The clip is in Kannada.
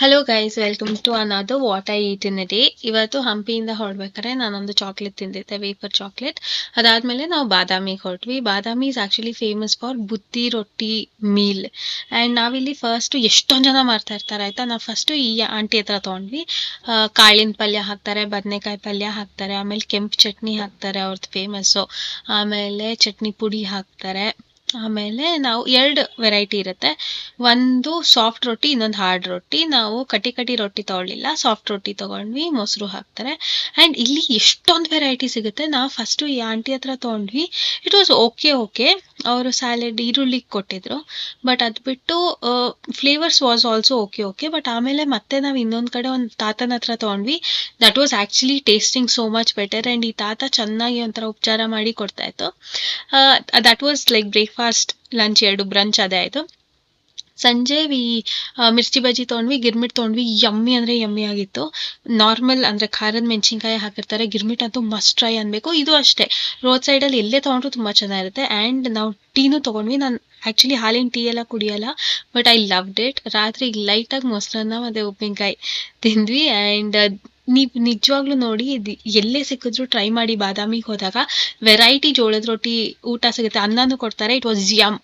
Hello guys, welcome to another what I eat in a day. ಇವತ್ತು ಹಂಪಿಯಿಂದ ಹೊರಡ್ಬೇಕಾದ್ರೆ ನಾನೊಂದು ಚಾಕ್ಲೇಟ್ ತಿಂದಿದ್ದೆ, ವೇಫರ್ ಚಾಕ್ಲೇಟ್. ಅದಾದ್ಮೇಲೆ ನಾವು ಬಾದಾಮಿಗೆ ಹೊರಟ್ವಿ. ಬಾದಾಮಿ ಇಸ್ ಆಕ್ಚುಲಿ ಫೇಮಸ್ ಫಾರ್ ಬುತ್ತಿ ರೊಟ್ಟಿ ಮೀಲ್. ಆ್ಯಂಡ್ ನಾವಿಲ್ಲಿ ಫಸ್ಟ್ ಎಷ್ಟೊಂದು ಜನ ಮಾಡ್ತಾ ಇರ್ತಾರೆ ಆಯ್ತಾ. ನಾವು ಫಸ್ಟು ಈ ಆಂಟಿ ಹತ್ರ ತೊಗೊಂಡ್ವಿ. ಕಾಳಿನ ಪಲ್ಯ ಹಾಕ್ತಾರೆ, ಬದನೆಕಾಯಿ ಪಲ್ಯ ಹಾಕ್ತಾರೆ, ಆಮೇಲೆ ಕೆಂಪು ಚಟ್ನಿ ಹಾಕ್ತಾರೆ, ಅವ್ರದ್ದು ಫೇಮಸ್ಸು. ಆಮೇಲೆ ಚಟ್ನಿ ಪುಡಿ ಹಾಕ್ತಾರೆ. ಆಮೇಲೆ ನಾವು 2 ವೆರೈಟಿ ಇರುತ್ತೆ. ಒಂದು ಸಾಫ್ಟ್ ರೊಟ್ಟಿ, ಇನ್ನೊಂದು ಹಾರ್ಡ್ ರೊಟ್ಟಿ. ನಾವು ಕಟಿ ರೊಟ್ಟಿ ತಗೊಳ್ಳಿಲ್ಲ, ಸಾಫ್ಟ್ ರೊಟ್ಟಿ ತಗೊಂಡ್ವಿ. ಮೊಸರು ಹಾಕ್ತಾರೆ. ಆ್ಯಂಡ್ ಇಲ್ಲಿ ಎಷ್ಟೊಂದು ವೆರೈಟಿ ಸಿಗುತ್ತೆ. ನಾವು ಫಸ್ಟು ಈ ಆಂಟಿ ಹತ್ರ ತೊಗೊಂಡ್ವಿ. It was okay. ಅವರು ಸ್ಯಾಲೆಡ್ ಈರುಳ್ಳಿ ಕೊಟ್ಟಿದ್ರು. ಬಟ್ ಅದು ಬಿಟ್ಟು flavours was also okay. But ಆಮೇಲೆ ಮತ್ತೆ ನಾವು ಇನ್ನೊಂದು ಕಡೆ ಒಂದು ತಾತನ ಹತ್ರ ತೊಗೊಂಡ್ವಿ. That was actually tasting so much better. And ಈ ತಾತ ಚೆನ್ನಾಗಿ ಒಂಥರ ಉಪಚಾರ ಮಾಡಿ ಕೊಡ್ತಾ ಇತ್ತು. That was like breakfast, lunch 2 brunch ಅದೇ ಆಯಿತು. ಸಂಜೆ ಮಿರ್ಚಿ ಬಜ್ಜಿ ತೊಗೊಂಡ್ವಿ, ಗಿರ್ಮಿಟ್ ತೊಗೊಂಡ್ವಿ. ಯಮ್ಮಿ ಅಂದರೆ ಯಮ್ಮಿ ಆಗಿತ್ತು. ನಾರ್ಮಲ್ ಅಂದರೆ ಖಾರದ ಮೆಣಸಿನ್ಕಾಯಿ ಹಾಕಿರ್ತಾರೆ, ಗಿರ್ಮಿಟ್ ಅಂತೂ ಮಸ್ಟ್ ಟ್ರೈ ಅನ್ಬೇಕು. ಇದು ಅಷ್ಟೇ, ರೋಡ್ ಸೈಡಲ್ಲಿ ಎಲ್ಲೇ ತೊಗೊಂಡ್ರು ತುಂಬ ಚೆನ್ನಾಗಿರುತ್ತೆ. ಆ್ಯಂಡ್ ನಾವು ಟೀನೂ ತೊಗೊಂಡ್ವಿ. ನಾನು ಆ್ಯಕ್ಚುಲಿ ಹಾಲಿನ ಟೀ ಎಲ್ಲ ಕುಡಿಯಲ್ಲ, ಬಟ್ ಐ ಲವ್ಡ್ ಇಟ್. ರಾತ್ರಿಗೆ ಲೈಟಾಗಿ ಮೊಸರನ್ನ ಮತ್ತು ಉಪ್ಪಿನಕಾಯಿ ತಿಂದ್ವಿ. ಆ್ಯಂಡ್ ನೀವು ನಿಜವಾಗ್ಲೂ ನೋಡಿ, ಎಲ್ಲೇ ಸಿಕ್ಕಿದ್ರು ಟ್ರೈ ಮಾಡಿ. ಬಾದಾಮಿಗೆ ಹೋದಾಗ ವೆರೈಟಿ ಜೋಳದ ರೊಟ್ಟಿ ಊಟ ಸಿಗುತ್ತೆ, ಅನ್ನನೂ ಕೊಡ್ತಾರೆ. It was M.